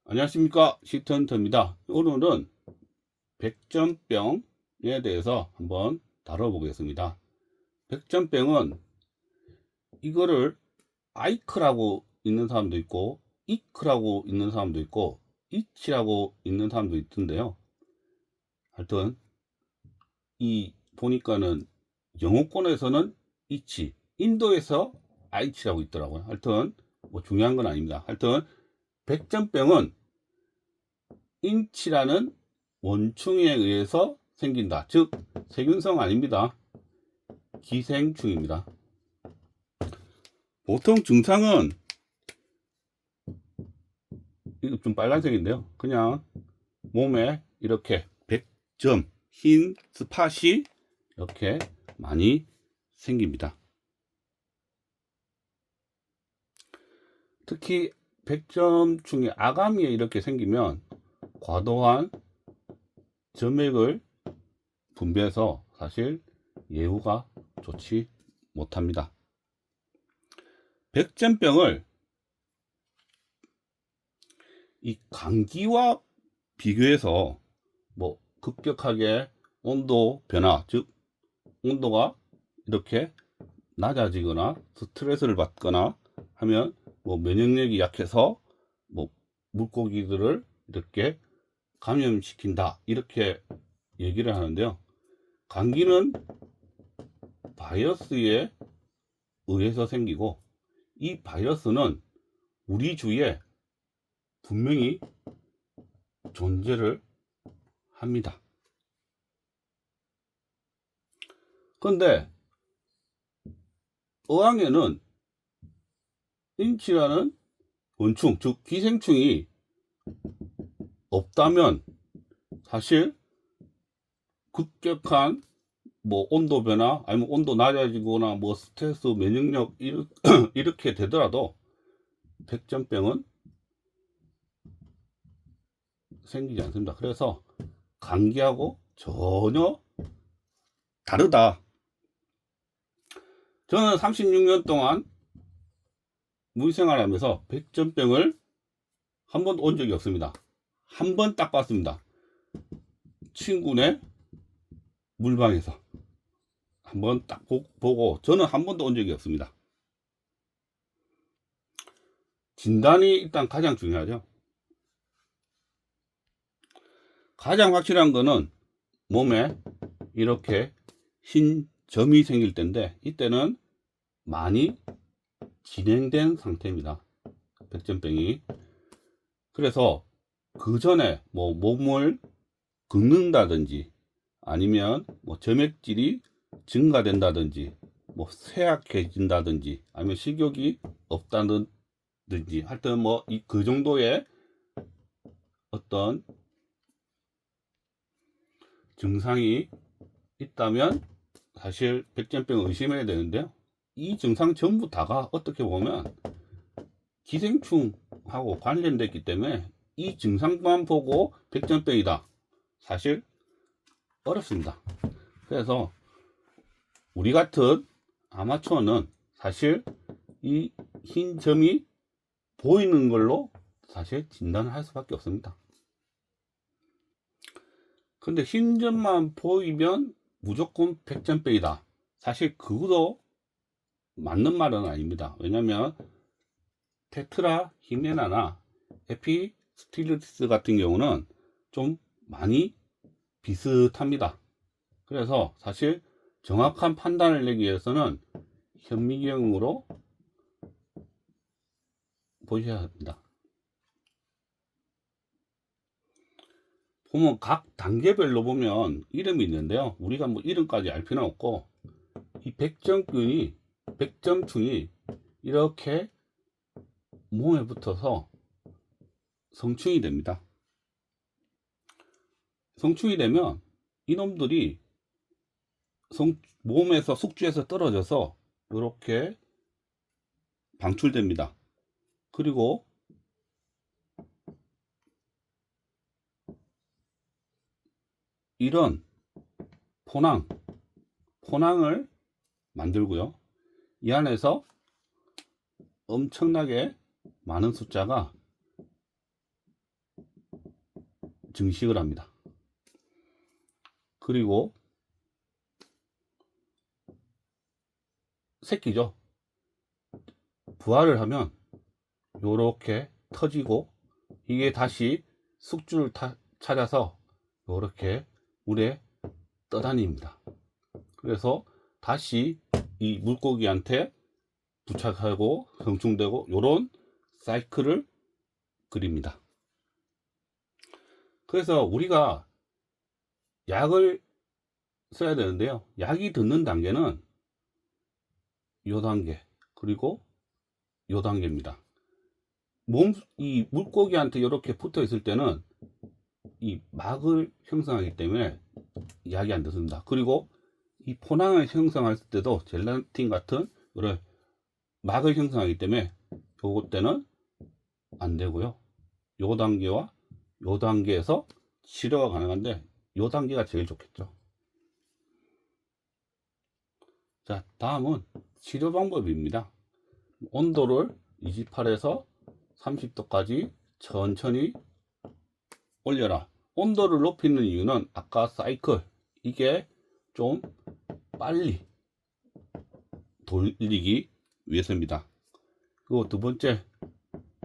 안녕하십니까, 시턴트입니다. 오늘은 백전병에 대해서 한번 다뤄보겠습니다. 백전병은 이거를 아이크라고 읽는 사람도 있고 이크라고 읽는 사람도 있고 이치라고 읽는 사람도 있던데요. 하여튼 이 보니까는 영어권에서는 이치, 인도에서 아이치라고 있더라고요. 하여튼 뭐 중요한 건 아닙니다. 하여튼 백전병은 인치라는 원충에 의해서 생긴다. 즉 세균성 아닙니다. 기생충입니다. 보통 증상은 이거 좀 빨간색인데요. 그냥 몸에 이렇게 100점 흰 스팟이 이렇게 많이 생깁니다. 특히 100점 중에 아가미에 이렇게 생기면 과도한 점액을 분비해서 사실 예후가 좋지 못합니다. 백전병을 이 감기와 비교해서 뭐 급격하게 온도 변화, 즉 온도가 이렇게 낮아지거나 스트레스를 받거나 하면 뭐 면역력이 약해서 뭐 물고기들을 이렇게 감염시킨다, 이렇게 얘기를 하는데요. 감기는 바이러스에 의해서 생기고 이 바이러스는 우리 주위에 분명히 존재를 합니다. 그런데 어항에는 인치라는 원충, 즉 기생충이 없다면 사실 급격한 뭐 온도 변화, 아니면 온도 낮아지거나 뭐 스트레스, 면역력 이렇게 되더라도 백전병은 생기지 않습니다. 그래서 감기하고 전혀 다르다. 저는 36년 동안 무생활하면서 백전병을 한 번도 온 적이 없습니다. 한 번 딱 봤습니다. 친구네 물방에서 한 번 딱 보고 저는 한 번도 온 적이 없습니다. 진단이 일단 가장 중요하죠. 가장 확실한 거는 몸에 이렇게 흰 점이 생길 때인데 이때는 많이 진행된 상태입니다. 백전병이. 그래서 그 전에 뭐 몸을 긁는다든지 아니면 뭐 점액질이 증가된다든지 뭐 쇠약해진다든지 아니면 식욕이 없다든지 하여튼 뭐 그 정도의 어떤 증상이 있다면 사실 백전병 의심해야 되는데요. 이 증상 전부 다가 어떻게 보면 기생충하고 관련됐기 때문에 이 증상만 보고 백전병이다, 사실 어렵습니다. 그래서 우리 같은 아마추어는 사실 이 흰 점이 보이는 걸로 사실 진단을 할 수밖에 없습니다. 근데 흰 점만 보이면 무조건 백전병이다, 사실 그것도 맞는 말은 아닙니다. 왜냐면 테트라 히메나나 에피스틸리티스 같은 경우는 좀 많이 비슷합니다. 그래서 사실 정확한 판단을 내기 위해서는 현미경으로 보셔야 합니다. 보면 각 단계별로 보면 이름이 있는데요. 우리가 뭐 이름까지 알 필요는 없고 이 백점충이 이렇게 몸에 붙어서 성충이 됩니다. 성충이 되면 이놈들이 몸에서 숙주에서 떨어져서 이렇게 방출됩니다. 그리고 이런 포낭을 만들고요. 이 안에서 엄청나게 많은 숫자가 증식을 합니다. 그리고 새끼죠. 부화를 하면 요렇게 터지고 이게 다시 숙주를 찾아서 요렇게 물에 떠다닙니다. 그래서 다시 이 물고기한테 부착하고 성충되고 요런 사이클을 그립니다. 그래서 우리가 약을 써야 되는데요. 약이 듣는 단계는 요 단계 그리고 요 단계입니다. 이 물고기한테 이렇게 붙어 있을 때는 이 막을 형성하기 때문에 약이 안 듣습니다. 그리고 이 포낭을 형성할 때도 젤라틴 같은 이런 막을 형성하기 때문에 요것 때는 안 되고요. 요 단계와 요 단계에서 치료가 가능한데 요 단계가 제일 좋겠죠. 자, 다음은 치료 방법입니다. 온도를 28에서 30도까지 천천히 올려라. 온도를 높이는 이유는 아까 사이클 이게 좀 빨리 돌리기 위해서입니다. 그리고 두 번째,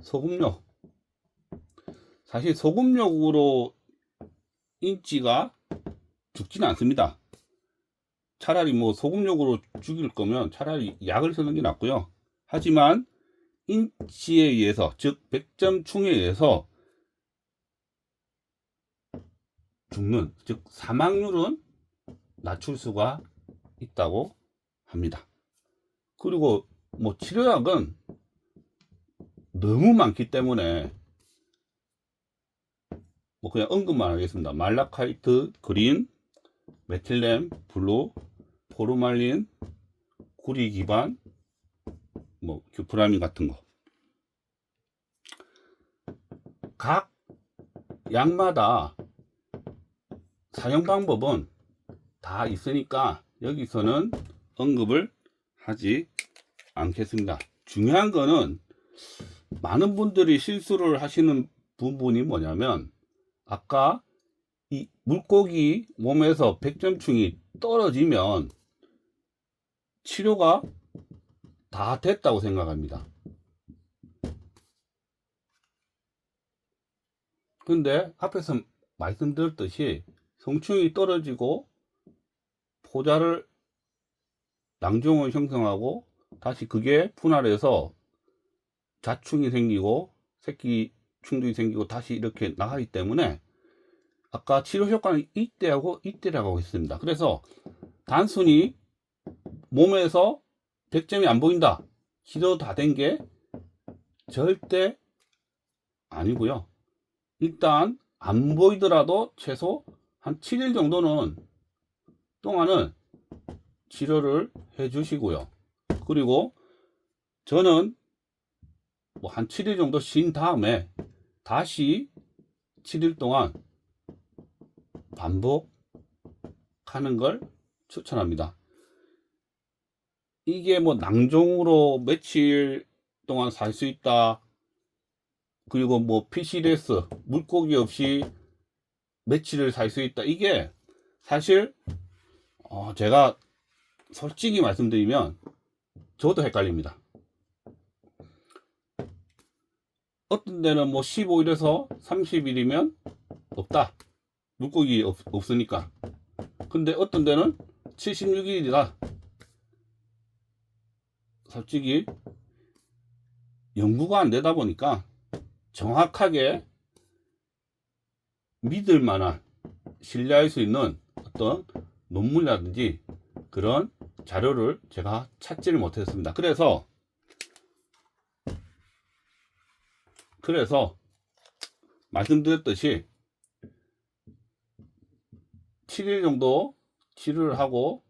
소금욕. 사실 소금욕으로 인치가 죽지는 않습니다. 차라리 뭐 소금욕으로 죽일 거면 차라리 약을 쓰는 게 낫고요. 하지만 인치에 의해서, 즉 100점 충에 의해서 죽는, 즉 사망률은 낮출 수가 있다고 합니다. 그리고 뭐 치료약은 너무 많기 때문에 뭐 그냥 언급만 하겠습니다. 말라카이트, 그린, 메틸렌, 블루, 포르말린, 구리 기반, 뭐 규프라민 같은 거. 각 약마다 사용 방법은 다 있으니까 여기서는 언급을 하지 않겠습니다. 중요한 거는 많은 분들이 실수를 하시는 부분이 뭐냐면 아까 이 물고기 몸에서 100점충이 떨어지면 치료가 다 됐다고 생각합니다. 근데 앞에서 말씀드렸듯이 성충이 떨어지고 포자를 낭종을 형성하고 다시 그게 분할해서 자충이 생기고 새끼 충동이 생기고 다시 이렇게 나가기 때문에 아까 치료 효과는 이때하고 이때라고 했습니다. 그래서 단순히 몸에서 100점이 안 보인다, 치료 다 된 게 절대 아니고요. 일단 안 보이더라도 최소 한 7일 정도는 동안은 치료를 해 주시고요. 그리고 저는 뭐 한 7일 정도 쉰 다음에 다시 7일 동안 반복하는 걸 추천합니다. 이게 뭐 낭종으로 며칠 동안 살 수 있다, 그리고 뭐 PCDS 물고기 없이 며칠을 살 수 있다, 이게 사실 제가 솔직히 말씀드리면 저도 헷갈립니다. 어떤 데는 뭐 15일에서 30일이면 없다, 물고기 없으니까. 근데 어떤 데는 76일이다. 솔직히 연구가 안 되다 보니까 정확하게 믿을 만한, 신뢰할 수 있는 어떤 논문이라든지 그런 자료를 제가 찾지를 못했습니다. 그래서 말씀드렸듯이 7일 정도 치료를 하고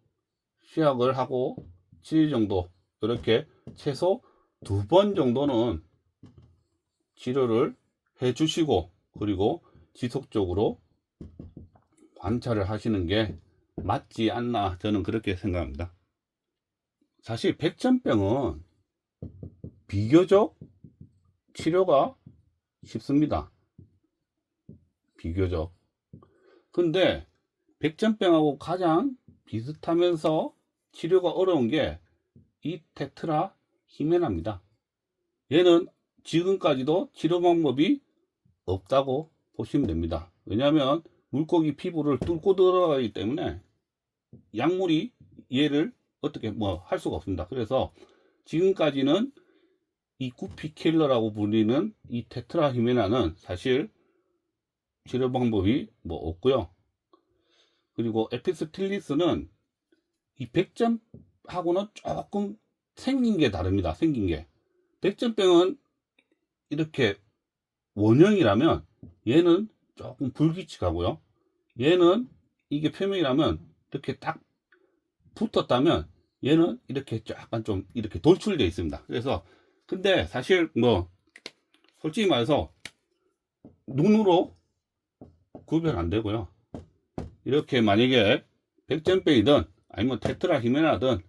시약을 하고 7일 정도, 이렇게 최소 2번 정도는 치료를 해 주시고 그리고 지속적으로 관찰을 하시는 게 맞지 않나, 저는 그렇게 생각합니다. 사실 백전병은 비교적 치료가 쉽습니다. 비교적. 근데 백전병하고 가장 비슷하면서 치료가 어려운 게 이 테트라 히메나입니다. 얘는 지금까지도 치료 방법이 없다고 보시면 됩니다. 왜냐하면 물고기 피부를 뚫고 들어가기 때문에 약물이 얘를 어떻게 뭐 할 수가 없습니다. 그래서 지금까지는 이 구피 킬러라고 불리는 이 테트라 히메나는 사실 치료 방법이 뭐 없고요. 그리고 에피스틸리스는 이 백전하고는 조금 생긴 게 다릅니다. 생긴 게 백전병은 이렇게 원형이라면 얘는 조금 불규칙하고요. 얘는 이게 표면이라면 이렇게 딱 붙었다면 얘는 이렇게 약간 좀 이렇게 돌출되어 있습니다. 그래서 근데 사실 뭐 솔직히 말해서 눈으로 구별 안 되고요. 이렇게 만약에 백전병이든 아니면 테트라 히메나든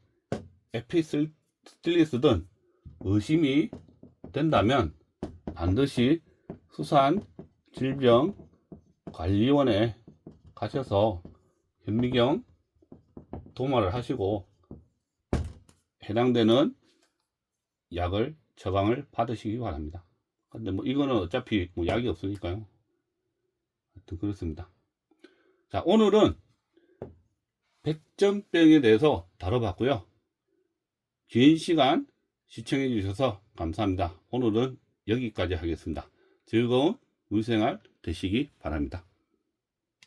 에피스틸리스든 의심이 된다면 반드시 수산질병관리원에 가셔서 현미경 도마를 하시고 해당되는 약을 처방을 받으시기 바랍니다. 근데 뭐 이거는 어차피 뭐 약이 없으니까요. 하여튼 그렇습니다. 자, 오늘은 백전병에 대해서 다뤄봤고요. 긴 시간 시청해 주셔서 감사합니다. 오늘은 여기까지 하겠습니다. 즐거운 물생활 되시기 바랍니다.